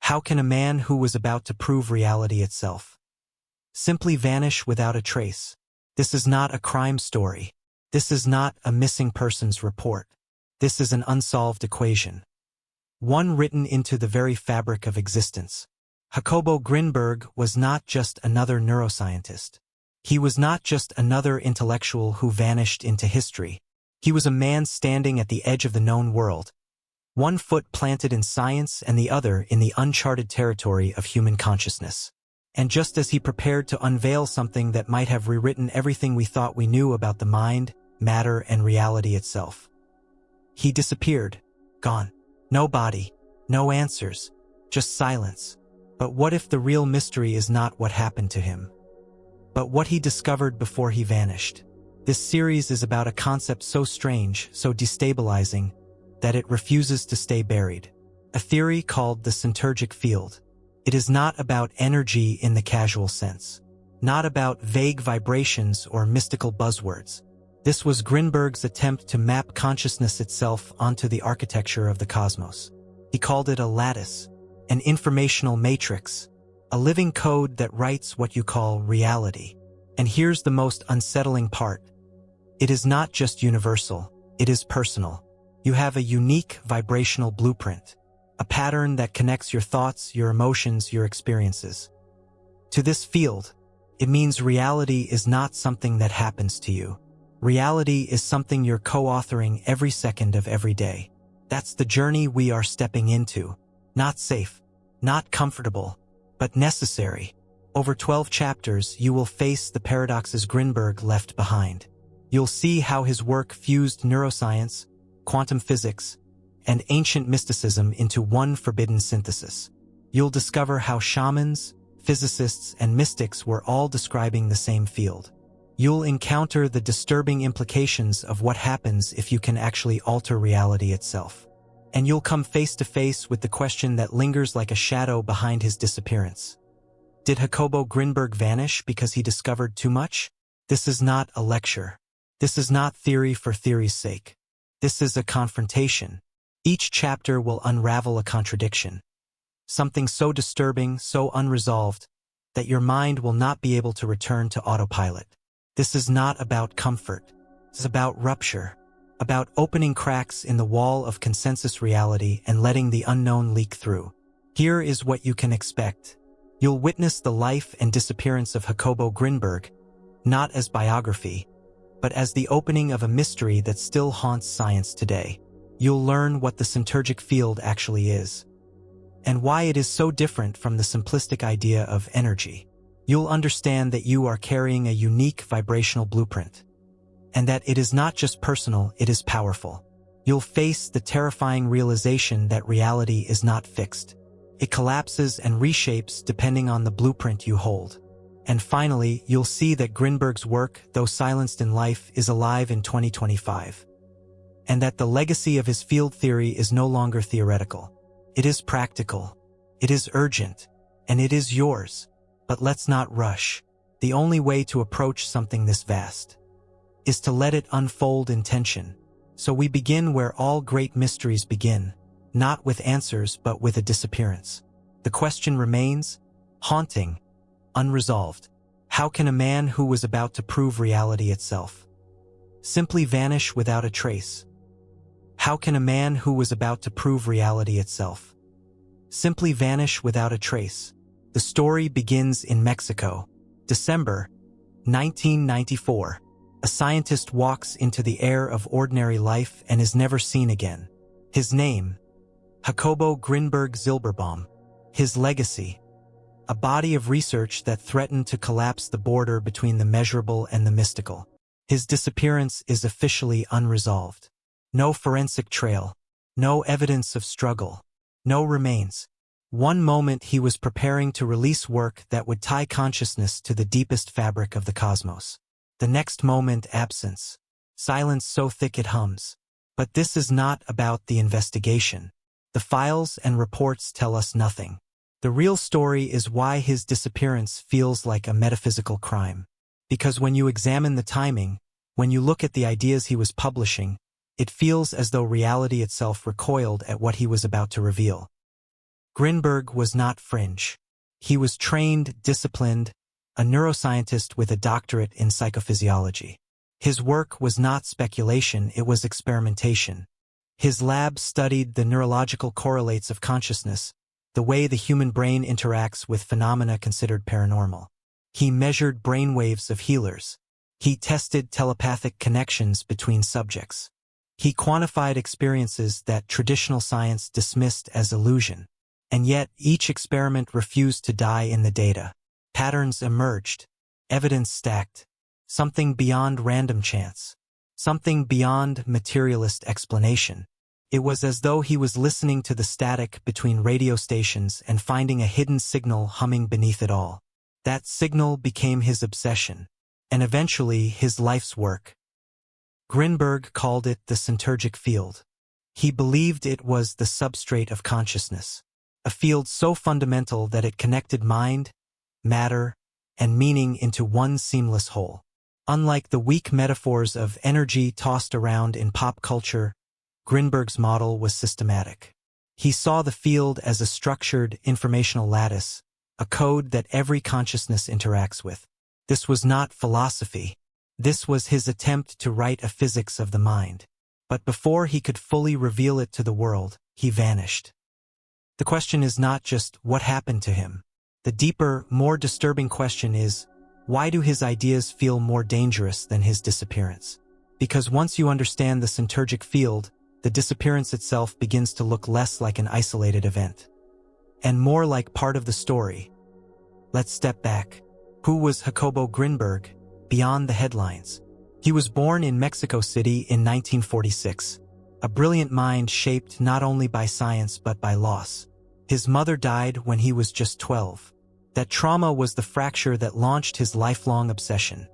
How can a man who was about to prove reality itself simply vanish without a trace? This is not a crime story. This is not a missing persons report. This is an unsolved equation. One written into the very fabric of existence. Jacobo Grinberg was not just another neuroscientist. He was not just another intellectual who vanished into history. He was a man standing at the edge of the known world, one foot planted in science and the other in the uncharted territory of human consciousness. And just as he prepared to unveil something that might have rewritten everything we thought we knew about the mind, matter, and reality itself, he disappeared, gone. No body, no answers, just silence. But what if the real mystery is not what happened to him, but what he discovered before he vanished? This series is about a concept so strange, so destabilizing, that it refuses to stay buried. A theory called the Syntergic Field. It is not about energy in the casual sense, not about vague vibrations or mystical buzzwords. This was Grinberg's attempt to map consciousness itself onto the architecture of the cosmos. He called it a lattice, an informational matrix, a living code that writes what you call reality. And here's the most unsettling part. It is not just universal, it is personal. You have a unique vibrational blueprint, a pattern that connects your thoughts, your emotions, your experiences. To this field, it means reality is not something that happens to you. Reality is something you're co-authoring every second of every day. That's the journey we are stepping into. Not safe, not comfortable, but necessary. Over 12 chapters, you will face the paradoxes Grinberg left behind. You'll see how his work fused neuroscience, quantum physics, and ancient mysticism into one forbidden synthesis. You'll discover how shamans, physicists, and mystics were all describing the same field. You'll encounter the disturbing implications of what happens if you can actually alter reality itself. And you'll come face to face with the question that lingers like a shadow behind his disappearance. Did Jacobo Grinberg vanish because he discovered too much? This is not a lecture. This is not theory for theory's sake. This is a confrontation. Each chapter will unravel a contradiction. Something so disturbing, so unresolved, that your mind will not be able to return to autopilot. This is not about comfort. It's about rupture, about opening cracks in the wall of consensus reality and letting the unknown leak through. Here is what you can expect. You'll witness the life and disappearance of Jacobo Grinberg, not as biography, but as the opening of a mystery that still haunts science today. You'll learn what the Syntergic Field actually is, and why it is so different from the simplistic idea of energy. You'll understand that you are carrying a unique vibrational blueprint, and that it is not just personal, it is powerful. You'll face the terrifying realization that reality is not fixed. It collapses and reshapes depending on the blueprint you hold. And finally, you'll see that Grinberg's work, though silenced in life, is alive in 2025. And that the legacy of his field theory is no longer theoretical. It is practical, it is urgent, and it is yours. But let's not rush. The only way to approach something this vast is to let it unfold in tension. So we begin where all great mysteries begin, not with answers but with a disappearance. The question remains, haunting, unresolved. How can a man who was about to prove reality itself simply vanish without a trace? How can a man who was about to prove reality itself simply vanish without a trace? The story begins in Mexico, December 1994. A scientist walks into the air of ordinary life and is never seen again. His name, Jacobo Grinberg Zilberbaum. His legacy, a body of research that threatened to collapse the border between the measurable and the mystical. His disappearance is officially unresolved. No forensic trail, no evidence of struggle, no remains. One moment he was preparing to release work that would tie consciousness to the deepest fabric of the cosmos. The next moment, absence. Silence so thick it hums. But this is not about the investigation. The files and reports tell us nothing. The real story is why his disappearance feels like a metaphysical crime. Because when you examine the timing, when you look at the ideas he was publishing, it feels as though reality itself recoiled at what he was about to reveal. Grinberg was not fringe. He was trained, disciplined, a neuroscientist with a doctorate in psychophysiology. His work was not speculation, it was experimentation. His lab studied the neurological correlates of consciousness, the way the human brain interacts with phenomena considered paranormal. He measured brainwaves of healers. He tested telepathic connections between subjects. He quantified experiences that traditional science dismissed as illusion. And yet, each experiment refused to die in the data. Patterns emerged. Evidence stacked. Something beyond random chance. Something beyond materialist explanation. It was as though he was listening to the static between radio stations and finding a hidden signal humming beneath it all. That signal became his obsession, and eventually his life's work. Grinberg called it the Syntergic Field. He believed it was the substrate of consciousness, a field so fundamental that it connected mind, matter, and meaning into one seamless whole. Unlike the weak metaphors of energy tossed around in pop culture, Grinberg's model was systematic. He saw the field as a structured, informational lattice, a code that every consciousness interacts with. This was not philosophy. This was his attempt to write a physics of the mind. But before he could fully reveal it to the world, he vanished. The question is not just what happened to him. The deeper, more disturbing question is, why do his ideas feel more dangerous than his disappearance? Because once you understand the Syntergic Field, the disappearance itself begins to look less like an isolated event, and more like part of the story. Let's step back. Who was Jacobo Grinberg, beyond the headlines? He was born in Mexico City in 1946, a brilliant mind shaped not only by science but by loss. His mother died when he was just 12. That trauma was the fracture that launched his lifelong obsession.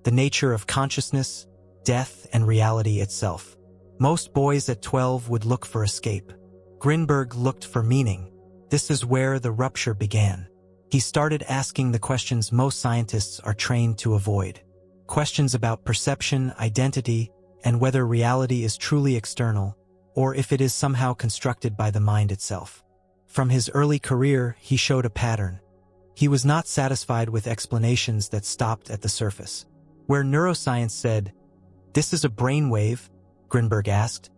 The nature of consciousness, death, and reality itself. Most boys at 12 would look for escape. Grinberg looked for meaning. This is where the rupture began. He started asking the questions most scientists are trained to avoid. Questions about perception, identity, and whether reality is truly external, or if it is somehow constructed by the mind itself. From his early career, he showed a pattern. He was not satisfied with explanations that stopped at the surface. Where neuroscience said, "This is a brain wave," Grinberg asked,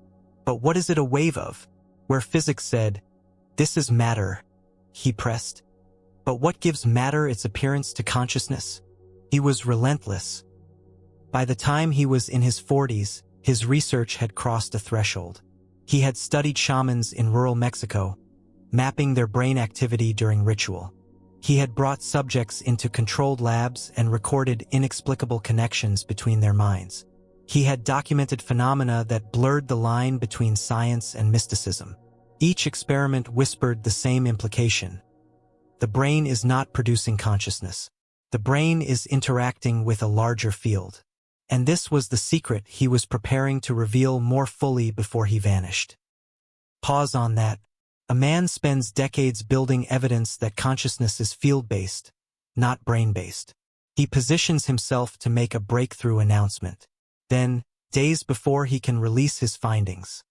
"But what is it a wave of?" Where physics said, "This is matter," he pressed, "But what gives matter its appearance to consciousness?" He was relentless. By the time he was in his 40s, his research had crossed a threshold. He had studied shamans in rural Mexico, mapping their brain activity during ritual. He had brought subjects into controlled labs and recorded inexplicable connections between their minds. He had documented phenomena that blurred the line between science and mysticism. Each experiment whispered the same implication. The brain is not producing consciousness. The brain is interacting with a larger field. And this was the secret he was preparing to reveal more fully before he vanished. Pause on that. A man spends decades building evidence that consciousness is field-based, not brain-based. He positions himself to make a breakthrough announcement. Then, days before he can release his findings,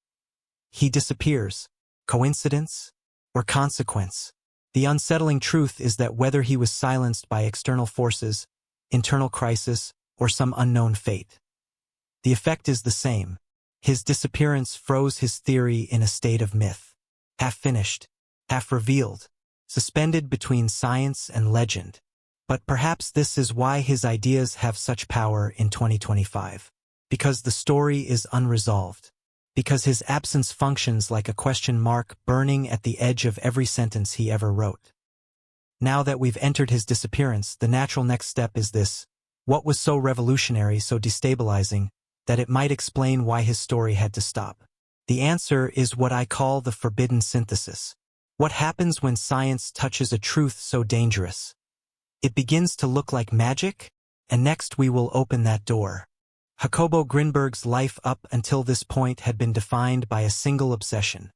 he disappears. Coincidence or consequence? The unsettling truth is that whether he was silenced by external forces, internal crisis, or some unknown fate, the effect is the same. His disappearance froze his theory in a state of myth. Half finished, half revealed, suspended between science and legend. But perhaps this is why his ideas have such power in 2025. Because the story is unresolved. Because his absence functions like a question mark burning at the edge of every sentence he ever wrote. Now that we've entered his disappearance, the natural next step is this. What was so revolutionary, so destabilizing, that it might explain why his story had to stop? The answer is what I call the forbidden synthesis. What happens when science touches a truth so dangerous? It begins to look like magic, and next we will open that door. Jacobo Grinberg's life up until this point had been defined by a single obsession,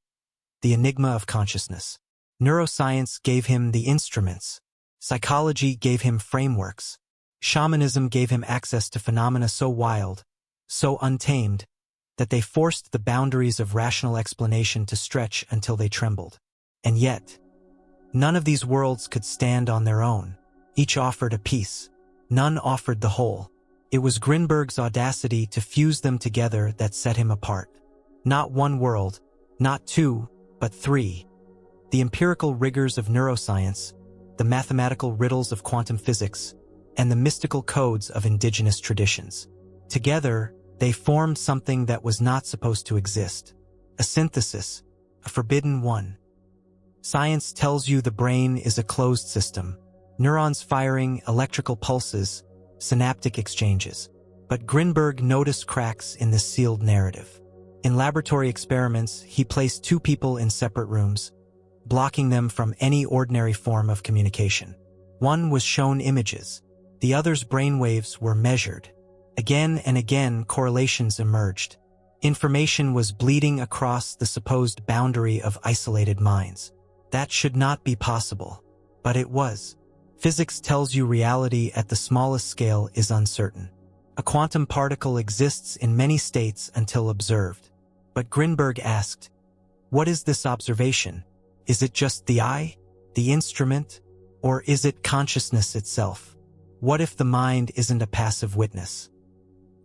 the enigma of consciousness. Neuroscience gave him the instruments. Psychology gave him frameworks. Shamanism gave him access to phenomena so wild, so untamed, that they forced the boundaries of rational explanation to stretch until they trembled. And yet, None of these worlds could stand on their own. Each offered a piece. None offered the whole. It was Grinberg's audacity to fuse them together that set him apart. Not one world, not two, but three. The empirical rigors of neuroscience, the mathematical riddles of quantum physics, and the mystical codes of indigenous traditions. Together, they formed something that was not supposed to exist. A synthesis, a forbidden one. Science tells you the brain is a closed system, neurons firing electrical pulses, synaptic exchanges. But Grinberg noticed cracks in this sealed narrative. In laboratory experiments, he placed two people in separate rooms, blocking them from any ordinary form of communication. One was shown images. The other's brainwaves were measured. Again and again, correlations emerged. Information was bleeding across the supposed boundary of isolated minds. That should not be possible. But it was. Physics tells you reality at the smallest scale is uncertain. A quantum particle exists in many states until observed. But Grinberg asked, what is this observation? Is it just the eye, the instrument, or is it consciousness itself? What if the mind isn't a passive witness,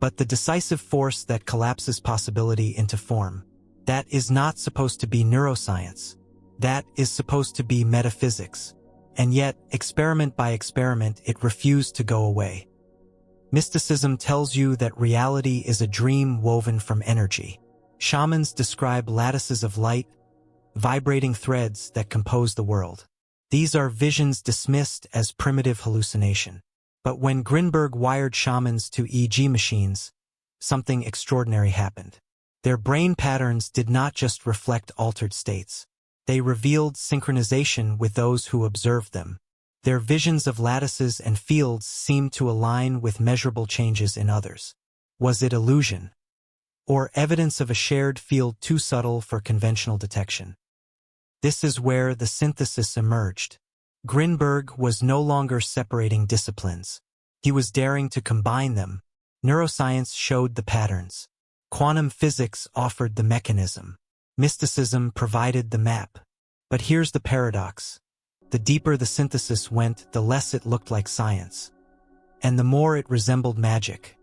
but the decisive force that collapses possibility into form? That is not supposed to be neuroscience. That is supposed to be metaphysics. And yet, experiment by experiment, it refused to go away. Mysticism tells you that reality is a dream woven from energy. Shamans describe lattices of light, vibrating threads that compose the world. These are visions dismissed as primitive hallucination. But when Grinberg wired shamans to EEG machines, something extraordinary happened. Their brain patterns did not just reflect altered states. They revealed synchronization with those who observed them. Their visions of lattices and fields seemed to align with measurable changes in others. Was it illusion? Or evidence of a shared field too subtle for conventional detection? This is where the synthesis emerged. Grinberg was no longer separating disciplines. He was daring to combine them. Neuroscience showed the patterns. Quantum physics offered the mechanism. Mysticism provided the map. But here's the paradox. The deeper the synthesis went, the less it looked like science. And the more it resembled magic.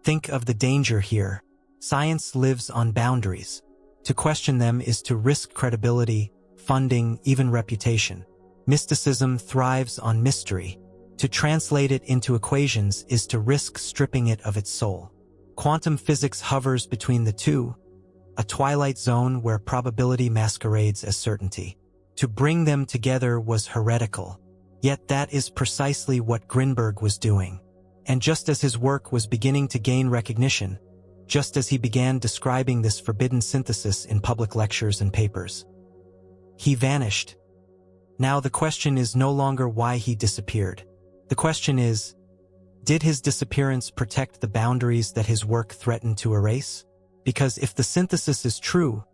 Think of the danger here. Science lives on boundaries. To question them is to risk credibility, funding, even reputation. Mysticism thrives on mystery. To translate it into equations is to risk stripping it of its soul. Quantum physics hovers between the two, a twilight zone where probability masquerades as certainty. To bring them together was heretical. Yet that is precisely what Grinberg was doing. And just as his work was beginning to gain recognition, just as he began describing this forbidden synthesis in public lectures and papers, he vanished. Now the question is no longer why he disappeared. The question is, did his disappearance protect the boundaries that his work threatened to erase? Because if the synthesis is true,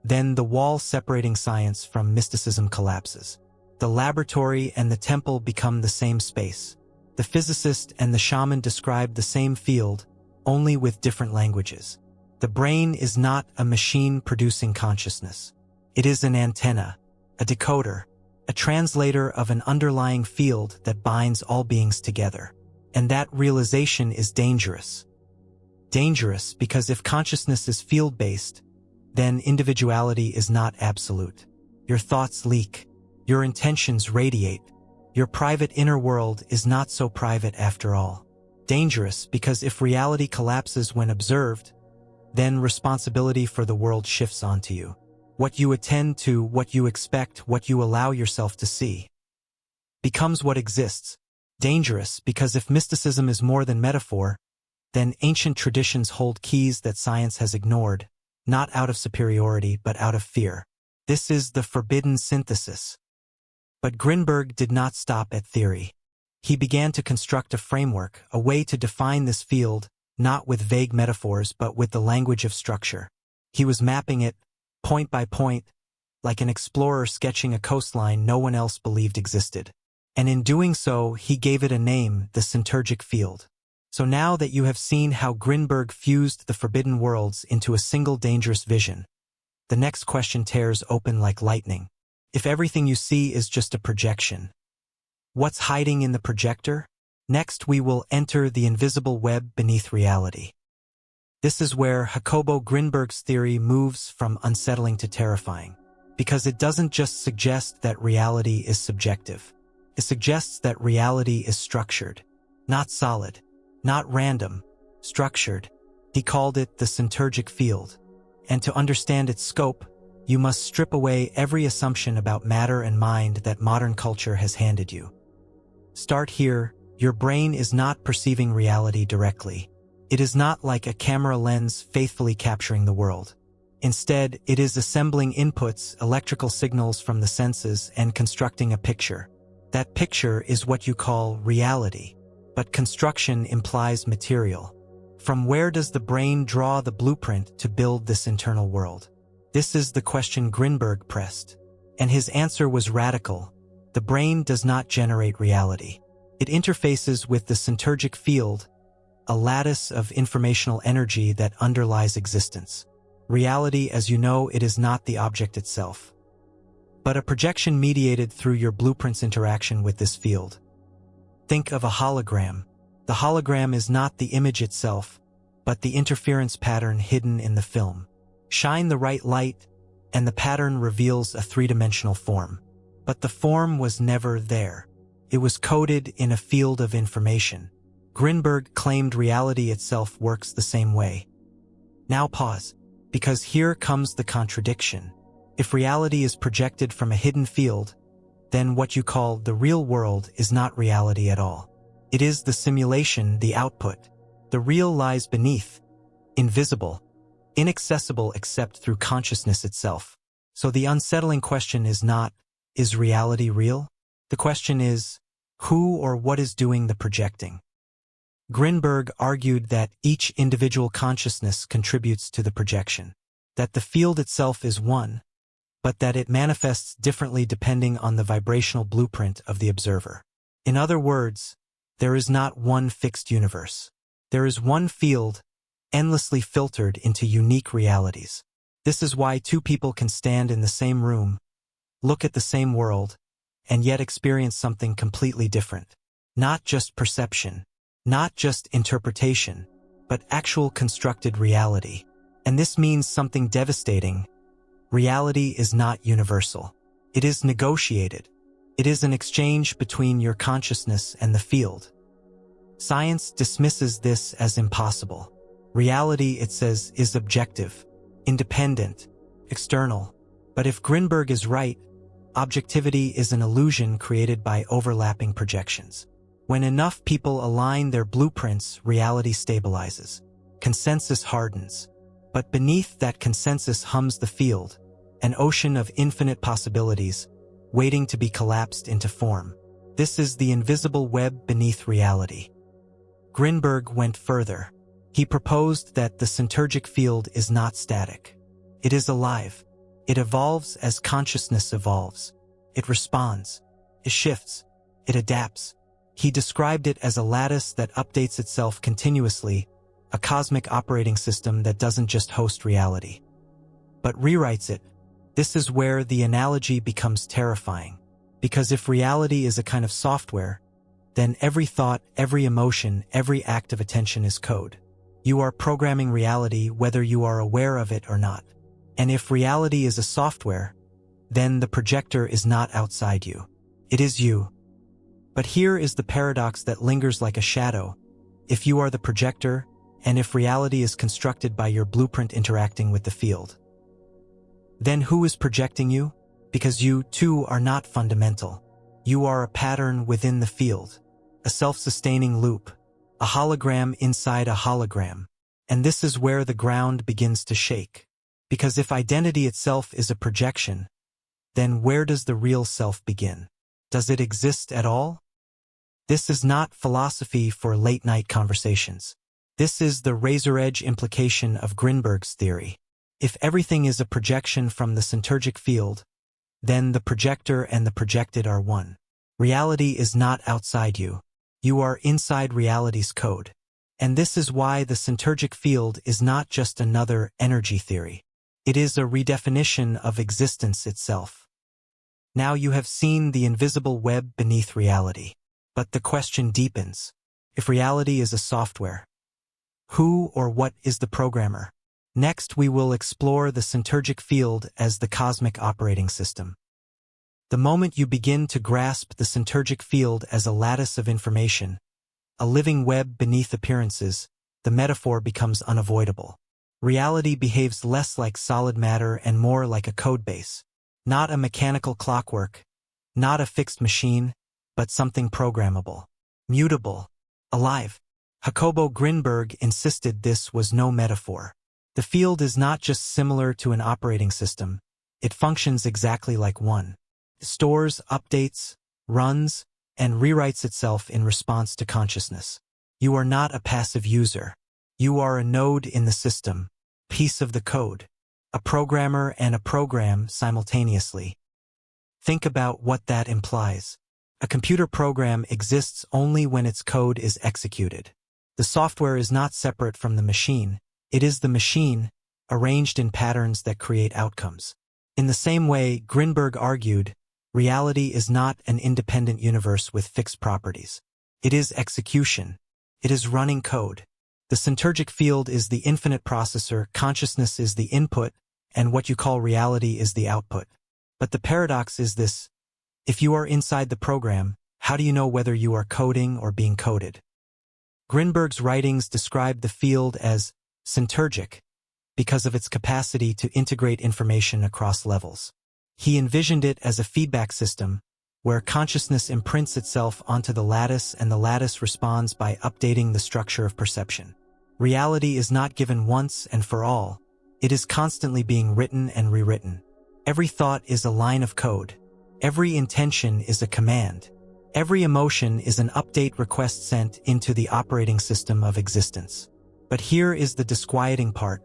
then the wall separating science from mysticism collapses. The laboratory and the temple become the same space. The physicist and the shaman describe the same field, only with different languages. The brain is not a machine producing consciousness. It is an antenna, a decoder, a translator of an underlying field that binds all beings together. And that realization is dangerous. Dangerous because if consciousness is field-based, then individuality is not absolute. Your thoughts leak. Your intentions radiate. Your private inner world is not so private after all. Dangerous because if reality collapses when observed, then responsibility for the world shifts onto you. What you attend to, what you expect, what you allow yourself to see, becomes what exists. Dangerous because if mysticism is more than metaphor, then ancient traditions hold keys that science has ignored, not out of superiority but out of fear. This is the forbidden synthesis. But Grinberg did not stop at theory. He began to construct a framework, a way to define this field, not with vague metaphors but with the language of structure. He was mapping it, point by point, like an explorer sketching a coastline no one else believed existed. And in doing so, he gave it a name, the Syntergic Field. So now that you have seen how Grinberg fused the forbidden worlds into a single dangerous vision, the next question tears open like lightning. If everything you see is just a projection, what's hiding in the projector? Next, we will enter the invisible web beneath reality. This is where Jacobo Grinberg's theory moves from unsettling to terrifying, because it doesn't just suggest that reality is subjective. It suggests that reality is structured, not solid, not random, structured. He called it the Syntergic Field. And to understand its scope, you must strip away every assumption about matter and mind that modern culture has handed you. Start here. Your brain is not perceiving reality directly. It is not like a camera lens faithfully capturing the world. Instead, it is assembling inputs, electrical signals from the senses, and constructing a picture. That picture is what you call reality. But construction implies material. From where does the brain draw the blueprint to build this internal world? This is the question Grinberg pressed. And his answer was radical. The brain does not generate reality. It interfaces with the Syntergic Field, a lattice of informational energy that underlies existence. Reality, as you know, it is not the object itself, but a projection mediated through your blueprint's interaction with this field. Think of a hologram. The hologram is not the image itself, but the interference pattern hidden in the film. Shine the right light, and the pattern reveals a three-dimensional form. But the form was never there. It was coded in a field of information. Grinberg claimed reality itself works the same way. Now pause, because here comes the contradiction. If reality is projected from a hidden field, then what you call the real world is not reality at all. It is the simulation, the output. The real lies beneath, invisible, inaccessible except through consciousness itself. So the unsettling question is not, is reality real? The question is, who or what is doing the projecting? Grinberg argued that each individual consciousness contributes to the projection, that the field itself is one, but that it manifests differently depending on the vibrational blueprint of the observer. In other words, there is not one fixed universe. There is one field, endlessly filtered into unique realities. This is why two people can stand in the same room, look at the same world, and yet experience something completely different. Not just perception, not just interpretation, but actual constructed reality. And this means something devastating. Reality is not universal. It is negotiated. It is an exchange between your consciousness and the field. Science dismisses this as impossible. Reality, it says, is objective, independent, external. But if Grinberg is right, objectivity is an illusion created by overlapping projections. When enough people align their blueprints, reality stabilizes. Consensus hardens. But beneath that consensus hums the field, an ocean of infinite possibilities, waiting to be collapsed into form. This is the invisible web beneath reality. Grinberg went further. He proposed that the Syntergic field is not static. It is alive. It evolves as consciousness evolves. It responds. It shifts. It adapts. He described it as a lattice that updates itself continuously, a cosmic operating system that doesn't just host reality, but rewrites it. This is where the analogy becomes terrifying, because if reality is a kind of software, then every thought, every emotion, every act of attention is code. You are programming reality whether you are aware of it or not. And if reality is a software, then the projector is not outside you. It is you. But here is the paradox that lingers like a shadow. If you are the projector, and if reality is constructed by your blueprint interacting with the field, then who is projecting you? Because you, too, are not fundamental. You are a pattern within the field, a self-sustaining loop, a hologram inside a hologram. And this is where the ground begins to shake. Because if identity itself is a projection, then where does the real self begin? Does it exist at all? This is not philosophy for late-night conversations. This is the razor-edge implication of Grinberg's theory. If everything is a projection from the Syntergic field, then the projector and the projected are one. Reality is not outside you. You are inside reality's code. And this is why the Syntergic field is not just another energy theory. It is a redefinition of existence itself. Now you have seen the invisible web beneath reality. But the question deepens. If reality is a software, who or what is the programmer? Next, we will explore the Syntergic Field as the cosmic operating system. The moment you begin to grasp the Syntergic Field as a lattice of information, a living web beneath appearances, the metaphor becomes unavoidable. Reality behaves less like solid matter and more like a codebase. Not a mechanical clockwork, not a fixed machine, but something programmable, mutable, alive. Jacobo Grinberg insisted this was no metaphor. The field is not just similar to an operating system, it functions exactly like one. It stores, updates, runs, and rewrites itself in response to consciousness. You are not a passive user. You are a node in the system, piece of the code, a programmer and a program simultaneously. Think about what that implies. A computer program exists only when its code is executed. The software is not separate from the machine. It is the machine, arranged in patterns that create outcomes. In the same way, Grinberg argued, reality is not an independent universe with fixed properties. It is execution. It is running code. The Syntergic Field is the infinite processor, consciousness is the input, and what you call reality is the output. But the paradox is this: if you are inside the program, how do you know whether you are coding or being coded? Grinberg's writings describe the field as syntergic because of its capacity to integrate information across levels. He envisioned it as a feedback system where consciousness imprints itself onto the lattice and the lattice responds by updating the structure of perception. Reality is not given once and for all. It is constantly being written and rewritten. Every thought is a line of code. Every intention is a command. Every emotion is an update request sent into the operating system of existence. But here is the disquieting part.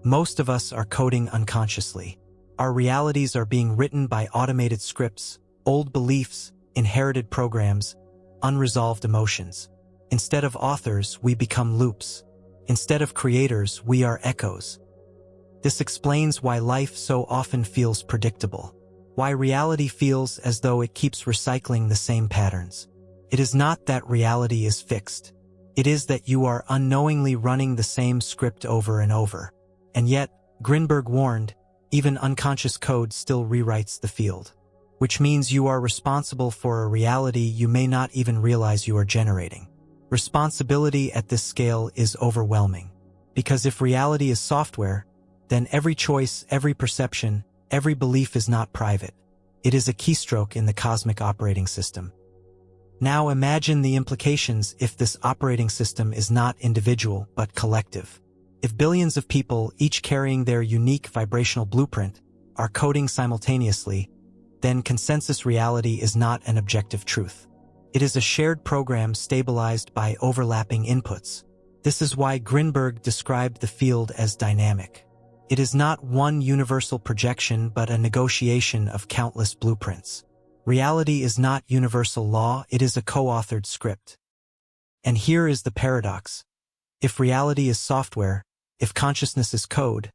Most of us are coding unconsciously. Our realities are being written by automated scripts, old beliefs, inherited programs, unresolved emotions. Instead of authors, we become loops. Instead of creators, we are echoes. This explains why life so often feels predictable. Why reality feels as though it keeps recycling the same patterns. It is not that reality is fixed. It is that you are unknowingly running the same script over and over. And yet, Grinberg warned, even unconscious code still rewrites the field. Which means you are responsible for a reality you may not even realize you are generating. Responsibility at this scale is overwhelming. Because if reality is software, then every choice, every perception, every belief is not private. It is a keystroke in the cosmic operating system. Now imagine the implications if this operating system is not individual but collective. If billions of people, each carrying their unique vibrational blueprint, are coding simultaneously, then consensus reality is not an objective truth. It is a shared program stabilized by overlapping inputs. This is why Grinberg described the field as dynamic. It is not one universal projection but a negotiation of countless blueprints. Reality is not universal law, it is a co-authored script. And here is the paradox. If reality is software, if consciousness is code,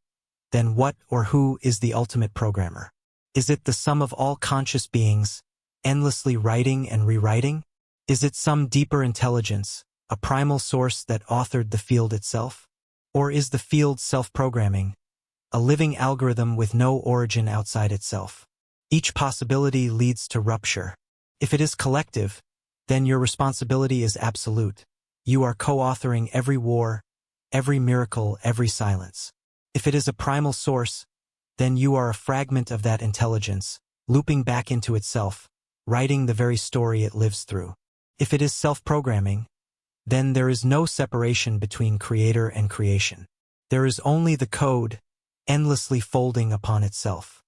then what or who is the ultimate programmer? Is it the sum of all conscious beings, endlessly writing and rewriting? Is it some deeper intelligence, a primal source that authored the field itself? Or is the field self-programming, a living algorithm with no origin outside itself? Each possibility leads to rupture. If it is collective, then your responsibility is absolute. You are co-authoring every war, every miracle, every silence. If it is a primal source, then you are a fragment of that intelligence, looping back into itself, writing the very story it lives through. If it is self-programming, then there is no separation between creator and creation. There is only the code, endlessly folding upon itself.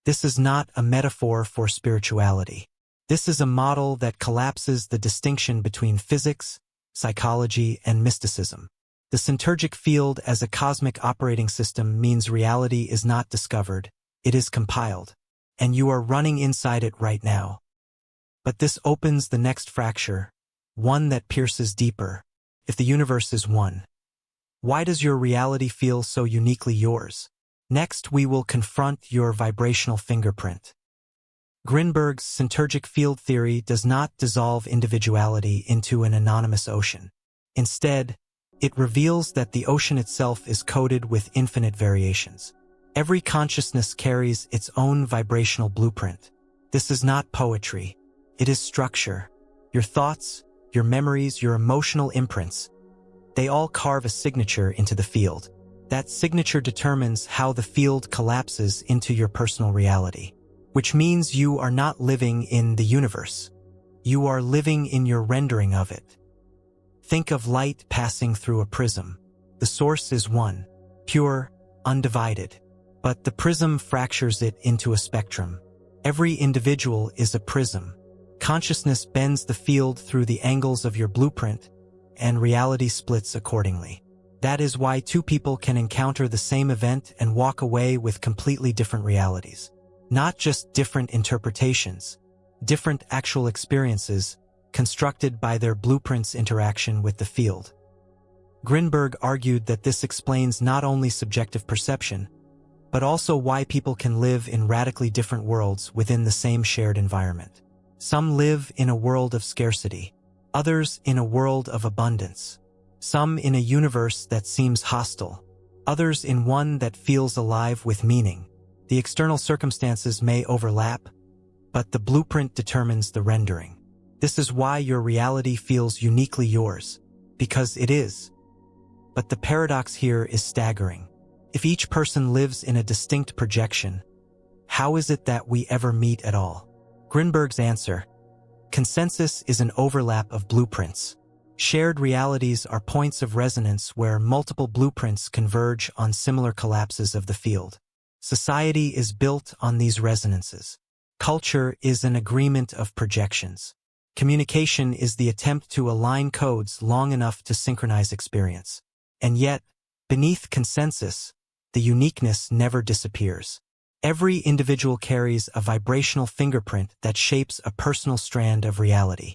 This is not a metaphor for spirituality. This is a model that collapses the distinction between physics, psychology, and mysticism. The Syntergic Field as a cosmic operating system means reality is not discovered, it is compiled. And you are running inside it right now. But this opens the next fracture, one that pierces deeper. If the universe is one, why does your reality feel so uniquely yours? Next, we will confront your vibrational fingerprint. Grinberg's Syntergic Field theory does not dissolve individuality into an anonymous ocean. Instead, it reveals that the ocean itself is coded with infinite variations. Every consciousness carries its own vibrational blueprint. This is not poetry. It is structure. Your thoughts, your memories, your emotional imprints, they all carve a signature into the field. That signature determines how the field collapses into your personal reality, which means you are not living in the universe. You are living in your rendering of it. Think of light passing through a prism. The source is one, pure, undivided, but the prism fractures it into a spectrum. Every individual is a prism. Consciousness bends the field through the angles of your blueprint, and reality splits accordingly. That is why two people can encounter the same event and walk away with completely different realities. Not just different interpretations, different actual experiences constructed by their blueprint's interaction with the field. Grinberg argued that this explains not only subjective perception, but also why people can live in radically different worlds within the same shared environment. Some live in a world of scarcity, others in a world of abundance, some in a universe that seems hostile, others in one that feels alive with meaning. The external circumstances may overlap, but the blueprint determines the rendering. This is why your reality feels uniquely yours, because it is. But the paradox here is staggering. If each person lives in a distinct projection, how is it that we ever meet at all? Grinberg's answer: consensus is an overlap of blueprints. Shared realities are points of resonance where multiple blueprints converge on similar collapses of the field. Society is built on these resonances. Culture is an agreement of projections. Communication is the attempt to align codes long enough to synchronize experience. And yet, beneath consensus, the uniqueness never disappears. Every individual carries a vibrational fingerprint that shapes a personal strand of reality.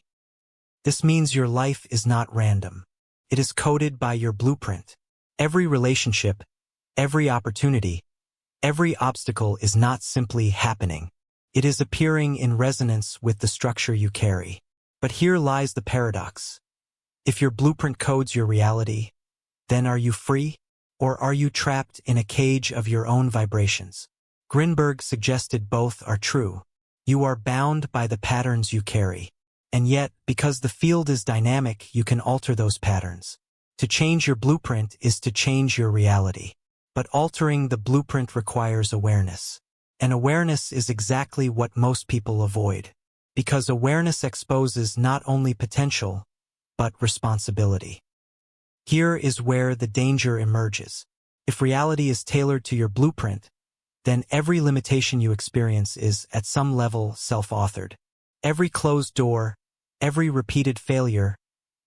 This means your life is not random. It is coded by your blueprint. Every relationship, every opportunity, every obstacle is not simply happening. It is appearing in resonance with the structure you carry. But here lies the paradox. If your blueprint codes your reality, then are you free, or are you trapped in a cage of your own vibrations? Grinberg suggested both are true. You are bound by the patterns you carry. And yet, because the field is dynamic, you can alter those patterns. To change your blueprint is to change your reality. But altering the blueprint requires awareness. And awareness is exactly what most people avoid. Because awareness exposes not only potential, but responsibility. Here is where the danger emerges. If reality is tailored to your blueprint, then every limitation you experience is, at some level, self-authored. Every closed door, every repeated failure,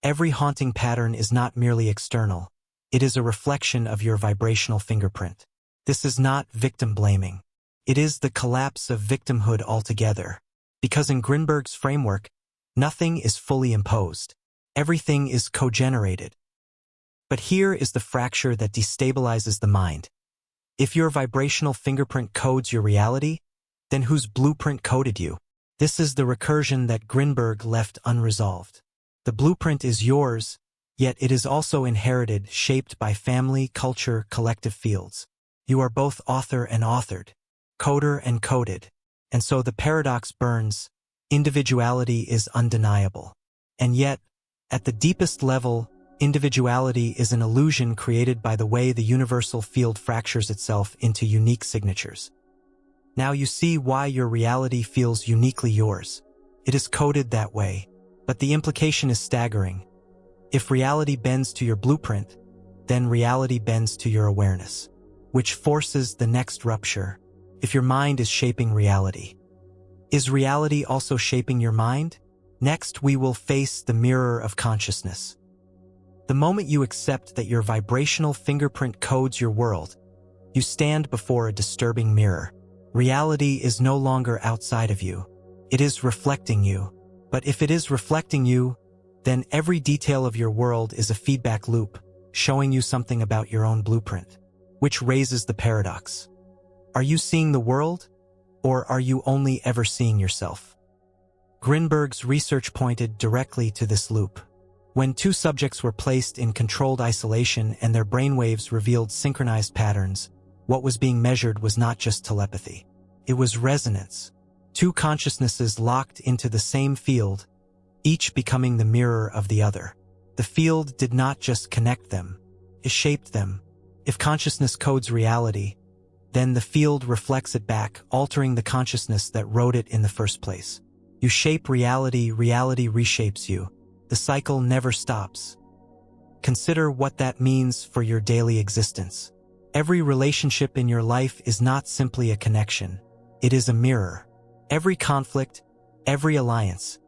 every haunting pattern is not merely external. It is a reflection of your vibrational fingerprint. This is not victim blaming. It is the collapse of victimhood altogether. Because in Grinberg's framework, nothing is fully imposed. Everything is co-generated. But here is the fracture that destabilizes the mind. If your vibrational fingerprint codes your reality, then whose blueprint coded you? This is the recursion that Grinberg left unresolved. The blueprint is yours, yet it is also inherited, shaped by family, culture, collective fields. You are both author and authored, coder and coded. And so the paradox burns. Individuality is undeniable. And yet, at the deepest level, individuality is an illusion created by the way the universal field fractures itself into unique signatures. Now you see why your reality feels uniquely yours. It is coded that way, but the implication is staggering. If reality bends to your blueprint, then reality bends to your awareness, which forces the next rupture. If your mind is shaping reality, is reality also shaping your mind? Next, we will face the mirror of consciousness. The moment you accept that your vibrational fingerprint codes your world, you stand before a disturbing mirror. Reality is no longer outside of you. It is reflecting you. But if it is reflecting you, then every detail of your world is a feedback loop, showing you something about your own blueprint, which raises the paradox. Are you seeing the world? Or are you only ever seeing yourself? Grinberg's research pointed directly to this loop. When two subjects were placed in controlled isolation and their brainwaves revealed synchronized patterns, what was being measured was not just telepathy. It was resonance. Two consciousnesses locked into the same field, each becoming the mirror of the other. The field did not just connect them, it shaped them. If consciousness codes reality, then the field reflects it back, altering the consciousness that wrote it in the first place. You shape reality, reality reshapes you. The cycle never stops. Consider what that means for your daily existence. Every relationship in your life is not simply a connection. It is a mirror. Every conflict, every alliance,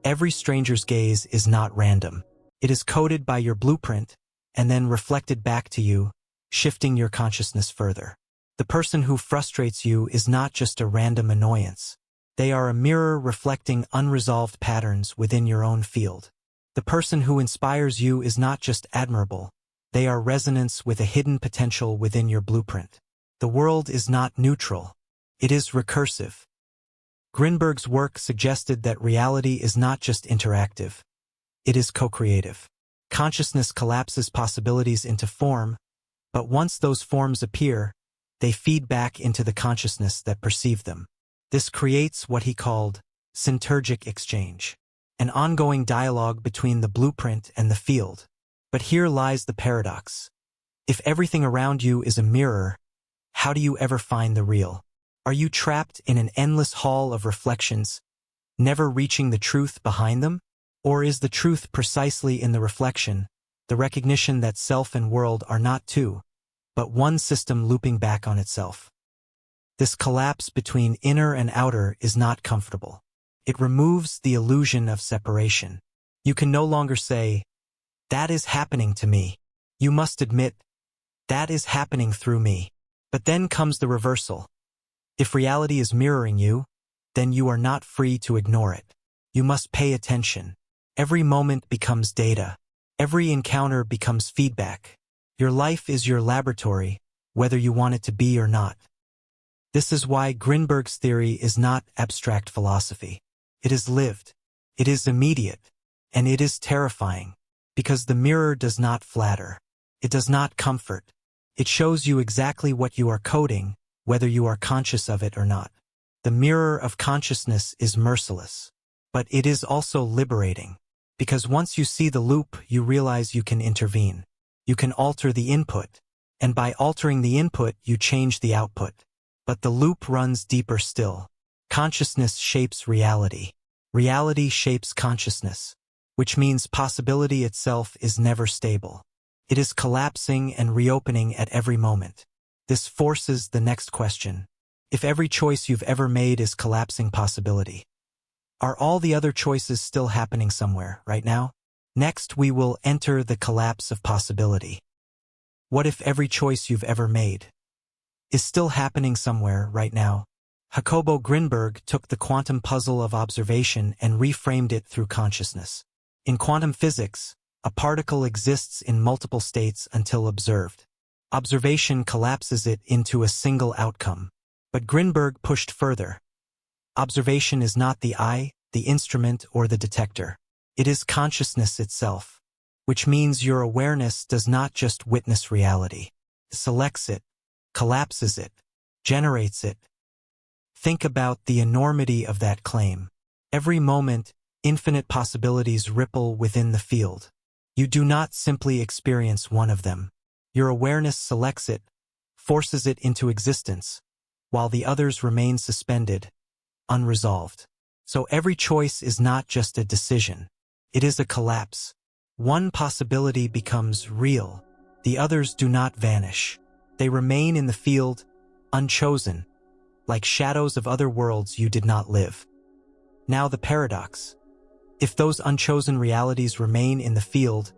every stranger's gaze is not random. It is coded by your blueprint and then reflected back to you, shifting your consciousness further. The person who frustrates you is not just a random annoyance. They are a mirror reflecting unresolved patterns within your own field. The person who inspires you is not just admirable. They are resonance with a hidden potential within your blueprint. The world is not neutral. It is recursive. Grinberg's work suggested that reality is not just interactive. It is co-creative. Consciousness collapses possibilities into form, but once those forms appear, they feed back into the consciousness that perceived them. This creates what he called Syntergic exchange, an ongoing dialogue between the blueprint and the field. But here lies the paradox. If everything around you is a mirror, how do you ever find the real? Are you trapped in an endless hall of reflections, never reaching the truth behind them? Or is the truth precisely in the reflection, the recognition that self and world are not two, but one system looping back on itself? This collapse between inner and outer is not comfortable. It removes the illusion of separation. You can no longer say, "That is happening to me." You must admit, "That is happening through me." But then comes the reversal. If reality is mirroring you, then you are not free to ignore it. You must pay attention. Every moment becomes data. Every encounter becomes feedback. Your life is your laboratory, whether you want it to be or not. This is why Grinberg's theory is not abstract philosophy. It is lived. It is immediate. And it is terrifying. Because the mirror does not flatter. It does not comfort. It shows you exactly what you are coding, whether you are conscious of it or not. The mirror of consciousness is merciless. But it is also liberating. Because once you see the loop, you realize you can intervene. You can alter the input. And by altering the input, you change the output. But the loop runs deeper still. Consciousness shapes reality. Reality shapes consciousness. Which means possibility itself is never stable. It is collapsing and reopening at every moment. This forces the next question. If every choice you've ever made is collapsing possibility, are all the other choices still happening somewhere right now? Next, we will enter the collapse of possibility. What if every choice you've ever made is still happening somewhere right now? Jacobo Grinberg took the quantum puzzle of observation and reframed it through consciousness. In quantum physics, a particle exists in multiple states until observed. Observation collapses it into a single outcome. But Grinberg pushed further. Observation is not the eye, the instrument, or the detector. It is consciousness itself. Which means your awareness does not just witness reality. It selects it, collapses it, generates it. Think about the enormity of that claim. Every moment, infinite possibilities ripple within the field. You do not simply experience one of them. Your awareness selects it, forces it into existence, while the others remain suspended, unresolved. So every choice is not just a decision. It is a collapse. One possibility becomes real. The others do not vanish. They remain in the field, unchosen, like shadows of other worlds you did not live. Now the paradox. If those unchosen realities remain in the field,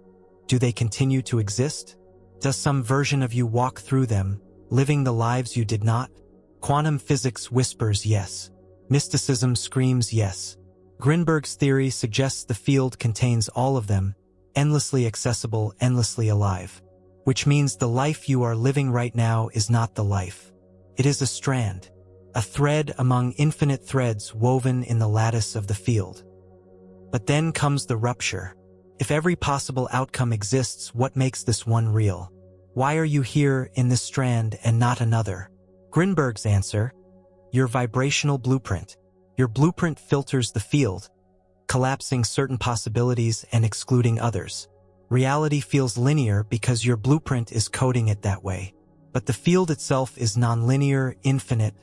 do they continue to exist? Does some version of you walk through them, living the lives you did not? Quantum physics whispers yes. Mysticism screams yes. Grinberg's theory suggests the field contains all of them, endlessly accessible, endlessly alive. Which means the life you are living right now is not the life. It is a strand a thread among infinite threads woven in the lattice of the field. But then comes the rupture. If every possible outcome exists, what makes this one real? Why are you here in this strand and not another? Grinberg's answer: your vibrational blueprint. Your blueprint filters the field, collapsing certain possibilities and excluding others. Reality feels linear because your blueprint is coding it that way. But the field itself is nonlinear, infinite,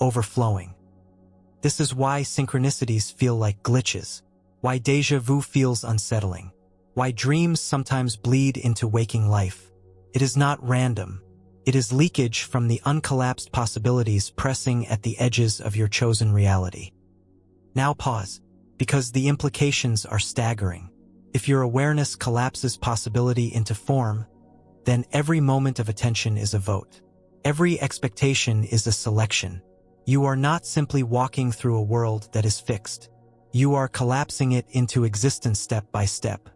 overflowing. This is why synchronicities feel like glitches, why déjà vu feels unsettling, why dreams sometimes bleed into waking life. It is not random. It is leakage from the uncollapsed possibilities pressing at the edges of your chosen reality. Now pause, because the implications are staggering. If your awareness collapses possibility into form, then every moment of attention is a vote. Every expectation is a selection. You are not simply walking through a world that is fixed. You are collapsing it into existence step by step.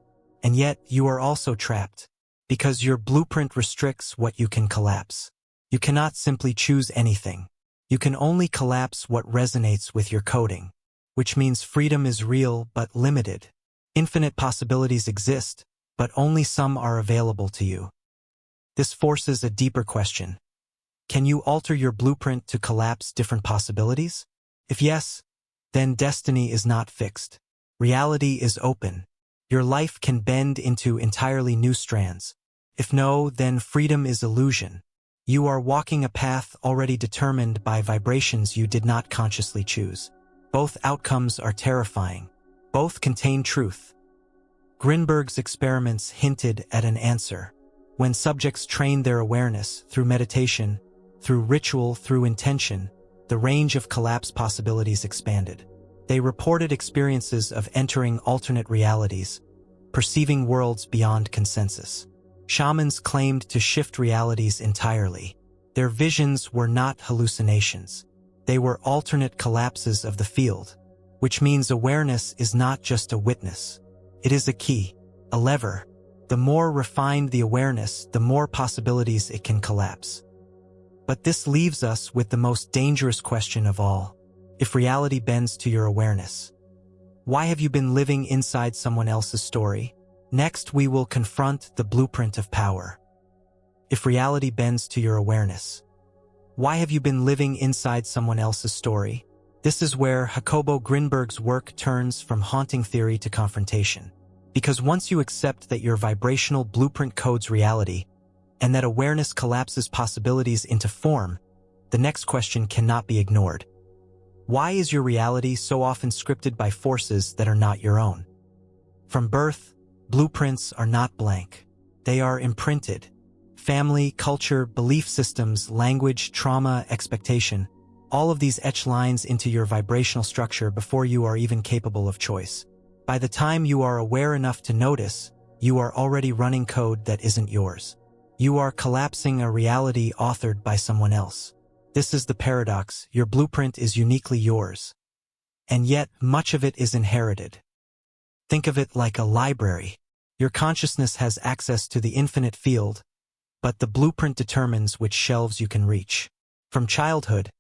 And yet, you are also trapped, because your blueprint restricts what you can collapse. You cannot simply choose anything. You can only collapse what resonates with your coding, which means freedom is real but limited. Infinite possibilities exist, but only some are available to you. This forces a deeper question. Can you alter your blueprint to collapse different possibilities? If yes, then destiny is not fixed. Reality is open. Your life can bend into entirely new strands. If no, then freedom is illusion. You are walking a path already determined by vibrations you did not consciously choose. Both outcomes are terrifying. Both contain truth. Grinberg's experiments hinted at an answer. When subjects trained their awareness through meditation, through ritual, through intention, the range of collapse possibilities expanded. They reported experiences of entering alternate realities, perceiving worlds beyond consensus. Shamans claimed to shift realities entirely. Their visions were not hallucinations. They were alternate collapses of the field, which means awareness is not just a witness. It is a key, a lever. The more refined the awareness, the more possibilities it can collapse. But this leaves us with the most dangerous question of all. If reality bends to your awareness, why have you been living inside someone else's story? Next, we will confront the blueprint of power. If reality bends to your awareness, why have you been living inside someone else's story? This is where Jacobo Grinberg's work turns from haunting theory to confrontation. Because once you accept that your vibrational blueprint codes reality, and that awareness collapses possibilities into form, the next question cannot be ignored. Why is your reality so often scripted by forces that are not your own? From birth, blueprints are not blank. They are imprinted. Family, culture, belief systems, language, trauma, expectation, all of these etch lines into your vibrational structure before you are even capable of choice. By the time you are aware enough to notice, you are already running code that isn't yours. You are collapsing a reality authored by someone else. This is the paradox. Your blueprint is uniquely yours. And yet, much of it is inherited. Think of it like a library. Your consciousness has access to the infinite field, but the blueprint determines which shelves you can reach. From childhood,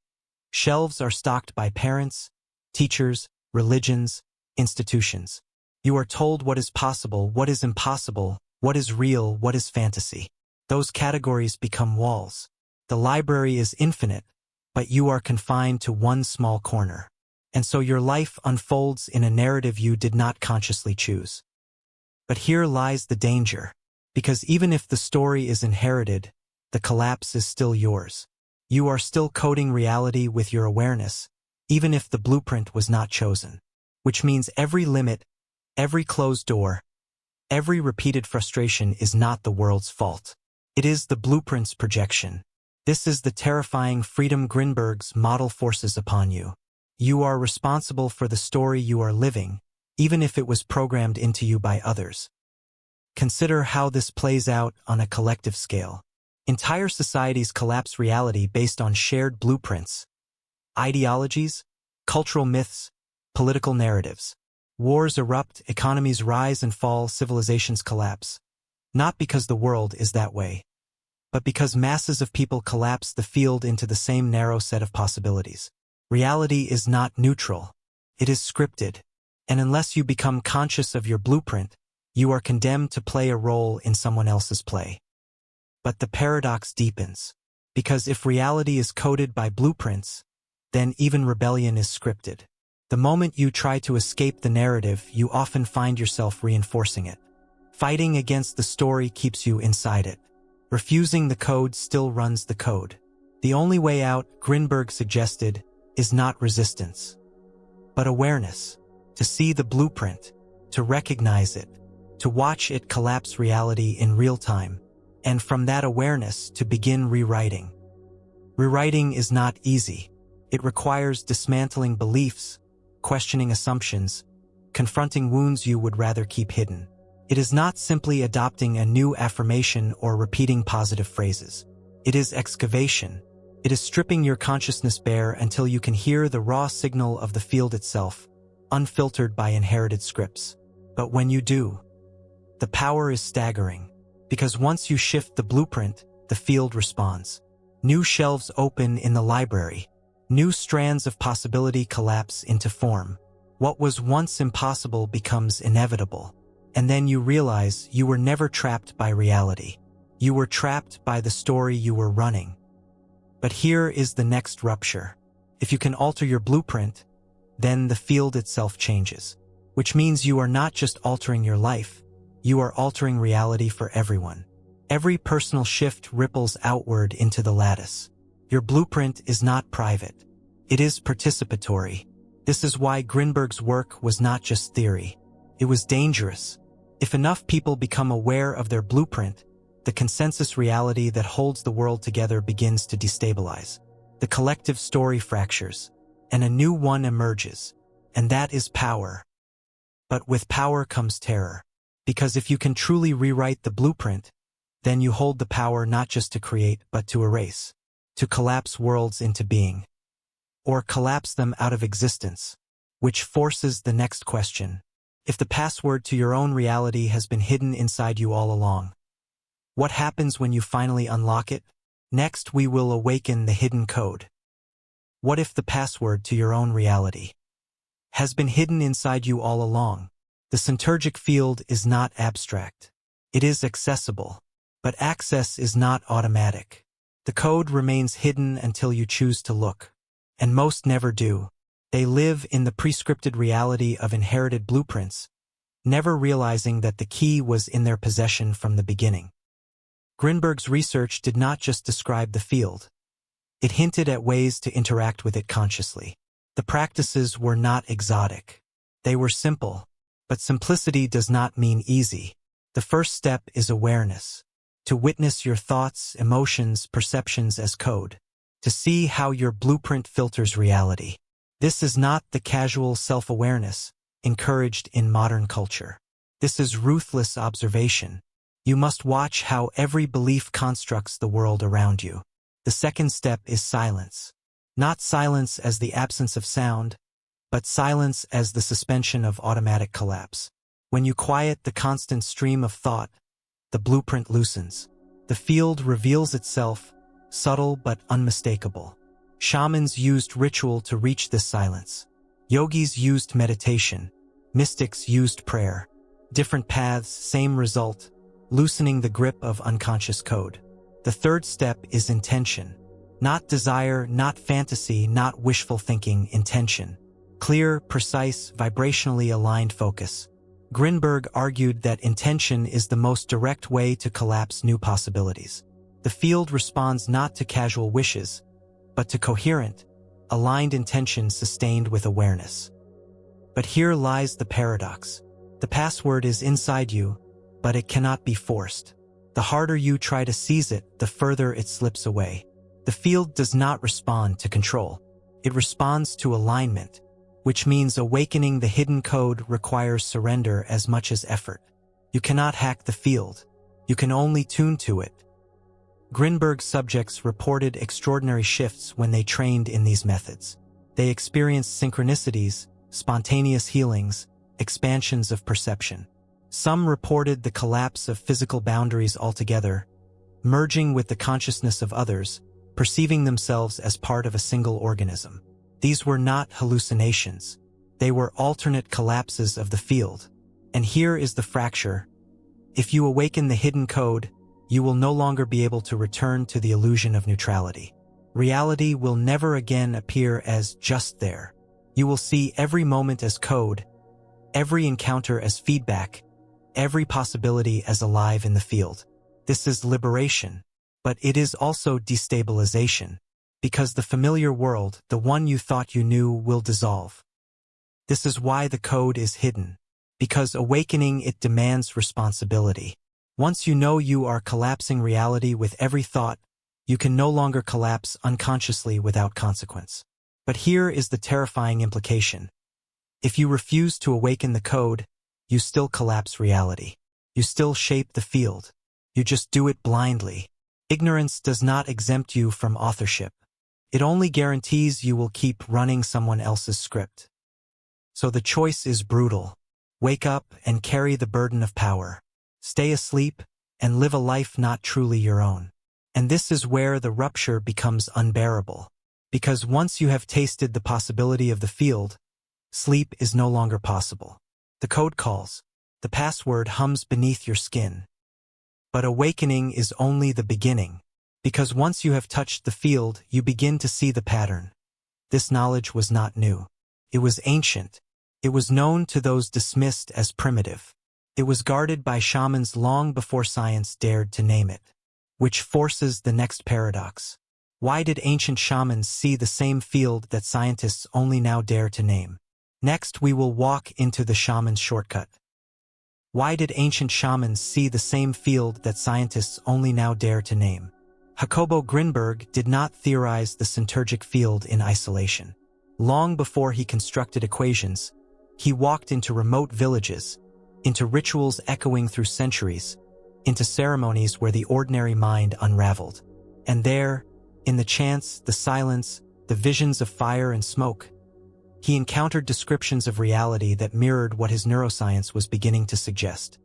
shelves are stocked by parents, teachers, religions, institutions. You are told what is possible, what is impossible, what is real, what is fantasy. Those categories become walls. The library is infinite, but you are confined to one small corner. And so your life unfolds in a narrative you did not consciously choose. But here lies the danger, because even if the story is inherited, the collapse is still yours. You are still coding reality with your awareness, even if the blueprint was not chosen. Which means every limit, every closed door, every repeated frustration is not the world's fault. It is the blueprint's projection. This is the terrifying freedom Grinberg's model forces upon you. You are responsible for the story you are living, even if it was programmed into you by others. Consider how this plays out on a collective scale. Entire societies collapse reality based on shared blueprints, ideologies, cultural myths, political narratives. Wars erupt, economies rise and fall, civilizations collapse. Not because the world is that way, but because masses of people collapse the field into the same narrow set of possibilities. Reality is not neutral. It is scripted, and unless you become conscious of your blueprint, you are condemned to play a role in someone else's play. But the paradox deepens, because if reality is coded by blueprints, then even rebellion is scripted. The moment you try to escape the narrative, you often find yourself reinforcing it. Fighting against the story keeps you inside it. Refusing the code still runs the code. The only way out, Grinberg suggested, is not resistance, but awareness. To see the blueprint, to recognize it, to watch it collapse reality in real time, and from that awareness to begin rewriting. Rewriting is not easy. It requires dismantling beliefs, questioning assumptions, confronting wounds you would rather keep hidden. It is not simply adopting a new affirmation or repeating positive phrases. It is excavation. It is stripping your consciousness bare until you can hear the raw signal of the field itself, unfiltered by inherited scripts. But when you do, the power is staggering, because once you shift the blueprint, the field responds. New shelves open in the library. New strands of possibility collapse into form. What was once impossible becomes inevitable. And then you realize you were never trapped by reality. You were trapped by the story you were running. But here is the next rupture. If you can alter your blueprint, then the field itself changes. Which means you are not just altering your life, you are altering reality for everyone. Every personal shift ripples outward into the lattice. Your blueprint is not private. It is participatory. This is why Grinberg's work was not just theory. It was dangerous. If enough people become aware of their blueprint, the consensus reality that holds the world together begins to destabilize. The collective story fractures, and a new one emerges, and that is power. But with power comes terror, because if you can truly rewrite the blueprint, then you hold the power not just to create but to erase, to collapse worlds into being, or collapse them out of existence, which forces the next question. If the password to your own reality has been hidden inside you all along, what happens when you finally unlock it? Next, we will awaken the hidden code. What if the password to your own reality has been hidden inside you all along? The Syntergic field is not abstract. It is accessible, but access is not automatic. The code remains hidden until you choose to look, and most never do. They live in the prescripted reality of inherited blueprints, never realizing that the key was in their possession from the beginning. Grinberg's research did not just describe the field. It hinted at ways to interact with it consciously. The practices were not exotic. They were simple, but simplicity does not mean easy. The first step is awareness. To witness your thoughts, emotions, perceptions as code. To see how your blueprint filters reality. This is not the casual self-awareness encouraged in modern culture. This is ruthless observation. You must watch how every belief constructs the world around you. The second step is silence. Not silence as the absence of sound, but silence as the suspension of automatic collapse. When you quiet the constant stream of thought, the blueprint loosens. The field reveals itself, subtle but unmistakable. Shamans used ritual to reach this silence. Yogis used meditation. Mystics used prayer. Different paths, same result, loosening the grip of unconscious code. The third step is intention. Not desire, not fantasy, not wishful thinking, intention. Clear, precise, vibrationally aligned focus. Grinberg argued that intention is the most direct way to collapse new possibilities. The field responds not to casual wishes, but to coherent, aligned intention sustained with awareness. But here lies the paradox. The password is inside you, but it cannot be forced. The harder you try to seize it, the further it slips away. The field does not respond to control. It responds to alignment, which means awakening the hidden code requires surrender as much as effort. You cannot hack the field. You can only tune to it. Grinberg's subjects reported extraordinary shifts when they trained in these methods. They experienced synchronicities, spontaneous healings, expansions of perception. Some reported the collapse of physical boundaries altogether. merging with the consciousness of others, perceiving themselves as part of a single organism. These were not hallucinations. They were alternate collapses of the field. And here is the fracture. If you awaken the hidden code, you will no longer be able to return to the illusion of neutrality. Reality will never again appear as just there. You will see every moment as code, every encounter as feedback, every possibility as alive in the field. This is liberation, but it is also destabilization, because the familiar world, the one you thought you knew, will dissolve. This is why the code is hidden, because awakening it demands responsibility. Once you know you are collapsing reality with every thought, you can no longer collapse unconsciously without consequence. But here is the terrifying implication. If you refuse to awaken the code, you still collapse reality. You still shape the field. You just do it blindly. Ignorance does not exempt you from authorship. It only guarantees you will keep running someone else's script. So the choice is brutal. Wake up and carry the burden of power. Stay asleep and live a life not truly your own. And this is where the rupture becomes unbearable. Because once you have tasted the possibility of the field, sleep is no longer possible. The code calls. The password hums beneath your skin. But awakening is only the beginning. Because once you have touched the field, you begin to see the pattern. This knowledge was not new. It was ancient. It was known to those dismissed as primitive. It was guarded by shamans long before science dared to name it. Which forces the next paradox. Why did ancient shamans see the same field that scientists only now dare to name? Next, we will walk into the shaman's shortcut. Why did ancient shamans see the same field that scientists only now dare to name? Jacobo Grinberg did not theorize the Syntergic Field in isolation. Long before he constructed equations, he walked into remote villages, into rituals echoing through centuries, into ceremonies where the ordinary mind unraveled. And there, in the chants, the silence, the visions of fire and smoke, he encountered descriptions of reality that mirrored what his neuroscience was beginning to suggest.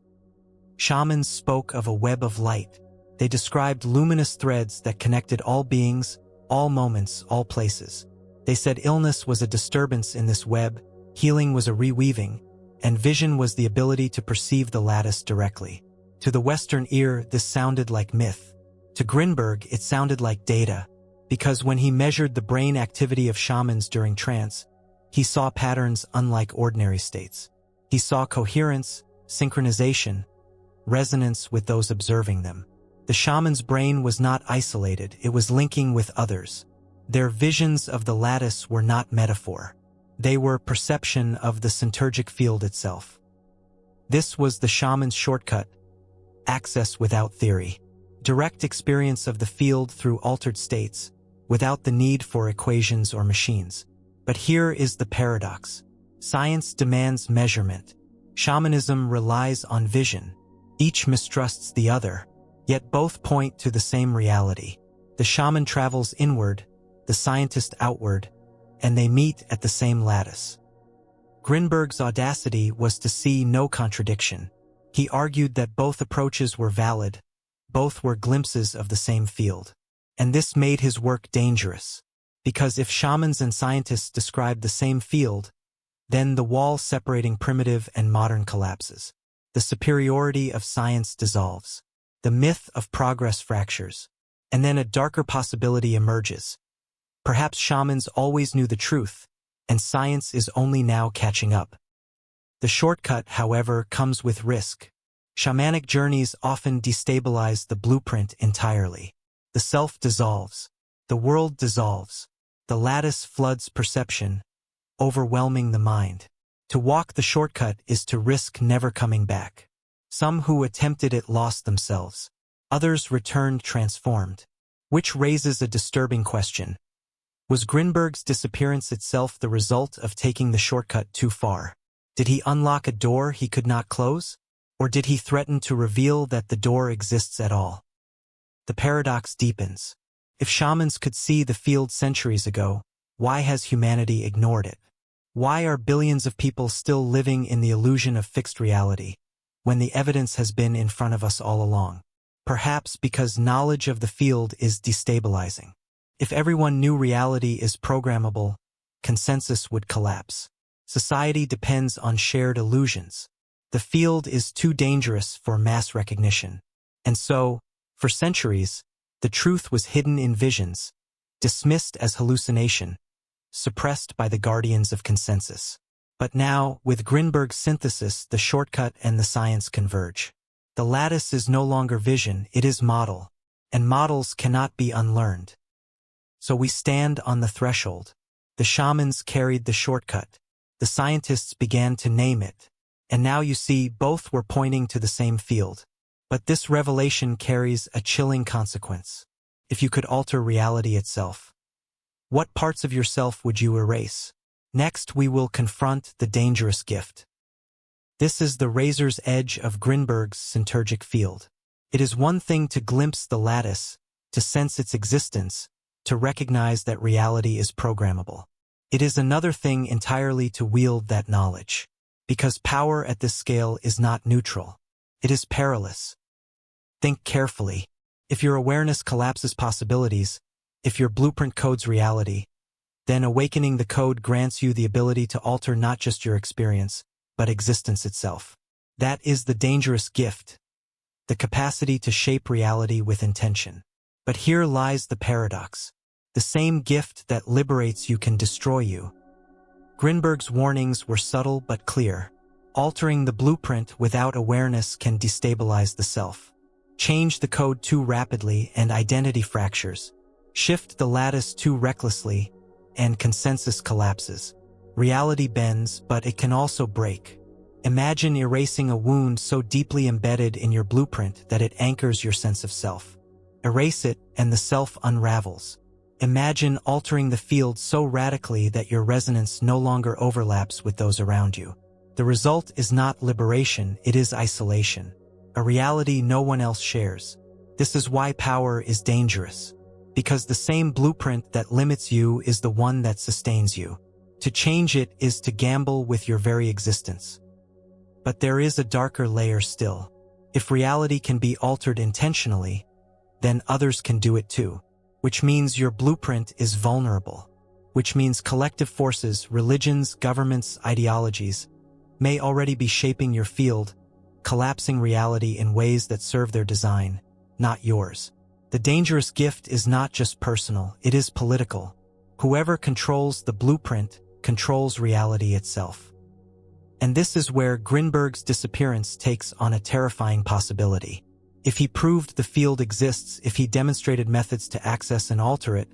Shamans spoke of a web of light. They described luminous threads that connected all beings, all moments, all places. They said illness was a disturbance in this web, healing was a reweaving, and vision was the ability to perceive the lattice directly. To the Western ear, this sounded like myth. To Grinberg, it sounded like data, because when he measured the brain activity of shamans during trance, he saw patterns unlike ordinary states. He saw coherence, synchronization, resonance with those observing them. The shaman's brain was not isolated, it was linking with others. Their visions of the lattice were not metaphor. They were perception of the Syntergic Field itself. This was the shaman's shortcut, access without theory. Direct experience of the field through altered states, without the need for equations or machines. But here is the paradox. Science demands measurement. Shamanism relies on vision. Each mistrusts the other, yet both point to the same reality. The shaman travels inward, the scientist outward, and they meet at the same lattice. Grinberg's audacity was to see no contradiction. He argued that both approaches were valid, both were glimpses of the same field. And this made his work dangerous, because if shamans and scientists described the same field, then the wall separating primitive and modern collapses. The superiority of science dissolves. The myth of progress fractures. And then a darker possibility emerges. Perhaps shamans always knew the truth, and science is only now catching up. The shortcut, however, comes with risk. Shamanic journeys often destabilize the blueprint entirely. The self dissolves. The world dissolves. The lattice floods perception, overwhelming the mind. To walk the shortcut is to risk never coming back. Some who attempted it lost themselves. Others returned transformed. Which raises a disturbing question. Was Grinberg's disappearance itself the result of taking the shortcut too far? Did he unlock a door he could not close? Or did he threaten to reveal that the door exists at all? The paradox deepens. If shamans could see the field centuries ago, why has humanity ignored it? Why are billions of people still living in the illusion of fixed reality, when the evidence has been in front of us all along? Perhaps because knowledge of the field is destabilizing. If everyone knew reality is programmable, consensus would collapse. Society depends on shared illusions. The field is too dangerous for mass recognition. And so, for centuries, the truth was hidden in visions, dismissed as hallucination, suppressed by the guardians of consensus. But now, with Grinberg's synthesis, the shortcut and the science converge. The lattice is no longer vision, it is model, and models cannot be unlearned. So we stand on the threshold. The shamans carried the shortcut. The scientists began to name it. And now you see, both were pointing to the same field. But this revelation carries a chilling consequence. If you could alter reality itself, what parts of yourself would you erase? Next, we will confront the dangerous gift. This is the razor's edge of Grinberg's Syntergic Field. It is one thing to glimpse the lattice, to sense its existence, to recognize that reality is programmable. It is another thing entirely to wield that knowledge. Because power at this scale is not neutral. It is perilous. Think carefully. If your awareness collapses possibilities, if your blueprint codes reality, then awakening the code grants you the ability to alter not just your experience, but existence itself. That is the dangerous gift, the capacity to shape reality with intention. But here lies the paradox. The same gift that liberates you can destroy you. Grinberg's warnings were subtle but clear. Altering the blueprint without awareness can destabilize the self. Change the code too rapidly and identity fractures. Shift the lattice too recklessly, and consensus collapses. Reality bends, but it can also break. Imagine erasing a wound so deeply embedded in your blueprint that it anchors your sense of self. Erase it, and the self unravels. Imagine altering the field so radically that your resonance no longer overlaps with those around you. The result is not liberation, it is isolation. A reality no one else shares. This is why power is dangerous. Because the same blueprint that limits you is the one that sustains you. To change it is to gamble with your very existence. But there is a darker layer still. If reality can be altered intentionally, then others can do it too. Which means your blueprint is vulnerable. Which means collective forces, religions, governments, ideologies, may already be shaping your field, collapsing reality in ways that serve their design, not yours. The dangerous gift is not just personal, it is political. Whoever controls the blueprint controls reality itself. And this is where Grinberg's disappearance takes on a terrifying possibility. If he proved the field exists, if he demonstrated methods to access and alter it,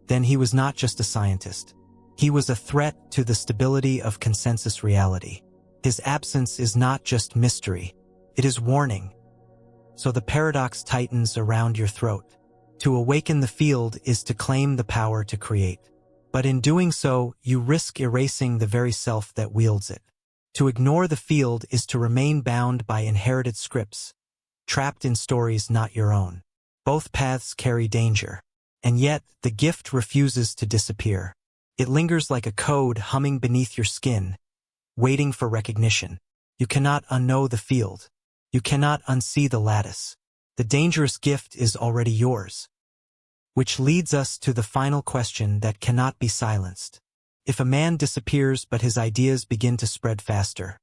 then he was not just a scientist. He was a threat to the stability of consensus reality. His absence is not just mystery, it is warning. So the paradox tightens around your throat. To awaken the field is to claim the power to create. But in doing so, you risk erasing the very self that wields it. To ignore the field is to remain bound by inherited scripts, trapped in stories not your own. Both paths carry danger. And yet, the gift refuses to disappear. It lingers like a code humming beneath your skin, waiting for recognition. You cannot unknow the field. You cannot unsee the lattice. The dangerous gift is already yours. Which leads us to the final question that cannot be silenced. If a man disappears but his ideas begin to spread faster,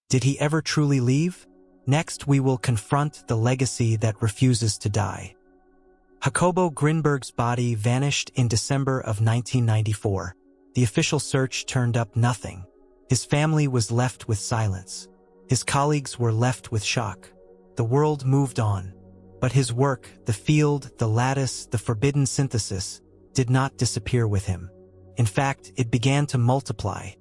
did he ever truly leave? Next, we will confront the legacy that refuses to die. Jacobo Grinberg's body vanished in December of 1994. The official search turned up nothing. His family was left with silence. His colleagues were left with shock. The world moved on. But his work, the field, the lattice, the forbidden synthesis, did not disappear with him. In fact, it began to multiply.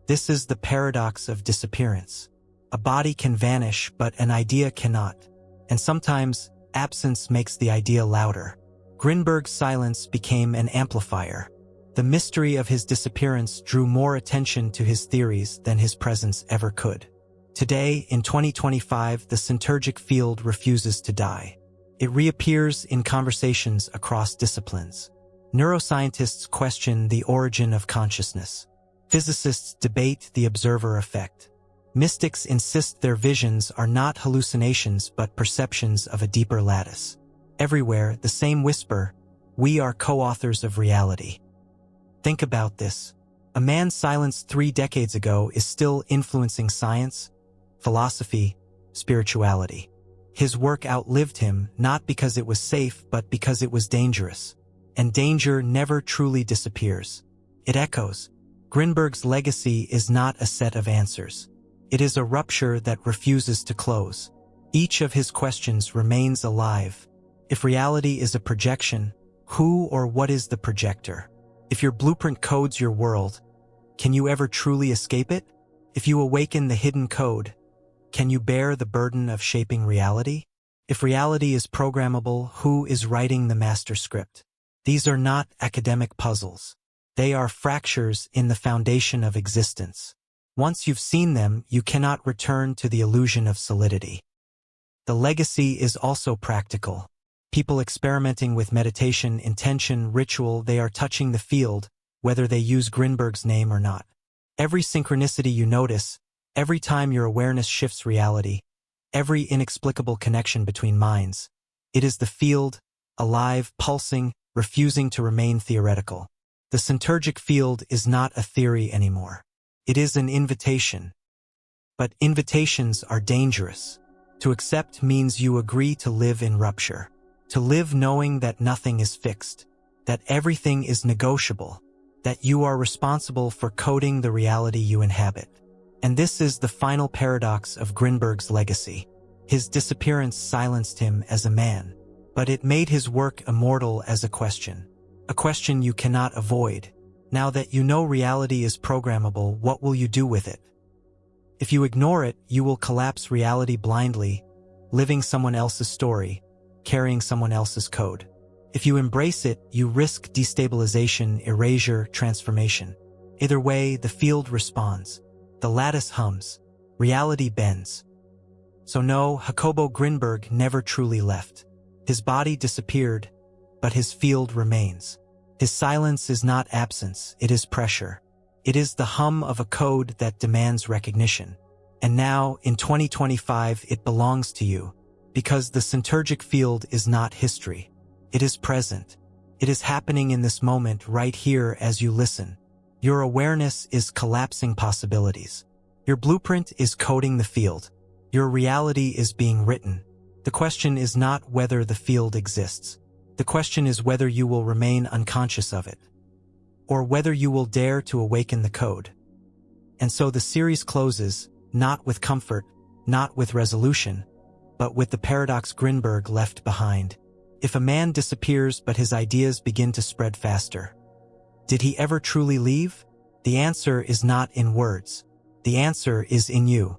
This is the paradox of disappearance. A body can vanish, but an idea cannot. And sometimes, absence makes the idea louder. Grinberg's silence became an amplifier. The mystery of his disappearance drew more attention to his theories than his presence ever could. Today, in 2025, the Syntergic Field refuses to die. It reappears in conversations across disciplines. Neuroscientists question the origin of consciousness. Physicists debate the observer effect. Mystics insist their visions are not hallucinations but perceptions of a deeper lattice. Everywhere, the same whisper, "We are co-authors of reality." Think about this. A man silenced 3 decades ago is still influencing science, philosophy, spirituality. His work outlived him not because it was safe but because it was dangerous. And danger never truly disappears. It echoes. Grinberg's legacy is not a set of answers. It is a rupture that refuses to close. Each of his questions remains alive. If reality is a projection, who or what is the projector? If your blueprint codes your world, can you ever truly escape it? If you awaken the hidden code, can you bear the burden of shaping reality? If reality is programmable, who is writing the master script? These are not academic puzzles. They are fractures in the foundation of existence. Once you've seen them, you cannot return to the illusion of solidity. The legacy is also practical. People experimenting with meditation, intention, ritual, they are touching the field, whether they use Grinberg's name or not. Every synchronicity you notice, every time your awareness shifts reality, every inexplicable connection between minds, it is the field, alive, pulsing, refusing to remain theoretical. The Syntergic Field is not a theory anymore. It is an invitation. But invitations are dangerous. To accept means you agree to live in rupture. To live knowing that nothing is fixed, that everything is negotiable, that you are responsible for coding the reality you inhabit. And this is the final paradox of Grinberg's legacy. His disappearance silenced him as a man, but it made his work immortal as a question you cannot avoid. Now that you know reality is programmable, what will you do with it? If you ignore it, you will collapse reality blindly, living someone else's story, carrying someone else's code. If you embrace it, you risk destabilization, erasure, transformation. Either way, the field responds. The lattice hums. Reality bends. So no, Jacobo Grinberg never truly left. His body disappeared, but his field remains. His silence is not absence, it is pressure. It is the hum of a code that demands recognition. And now, in 2025, it belongs to you. Because the Syntergic Field is not history. It is present. It is happening in this moment right here as you listen. Your awareness is collapsing possibilities. Your blueprint is coding the field. Your reality is being written. The question is not whether the field exists. The question is whether you will remain unconscious of it, or whether you will dare to awaken the code. And so the series closes, not with comfort, not with resolution, but with the paradox Grinberg left behind. If a man disappears but his ideas begin to spread faster, did he ever truly leave? The answer is not in words. The answer is in you.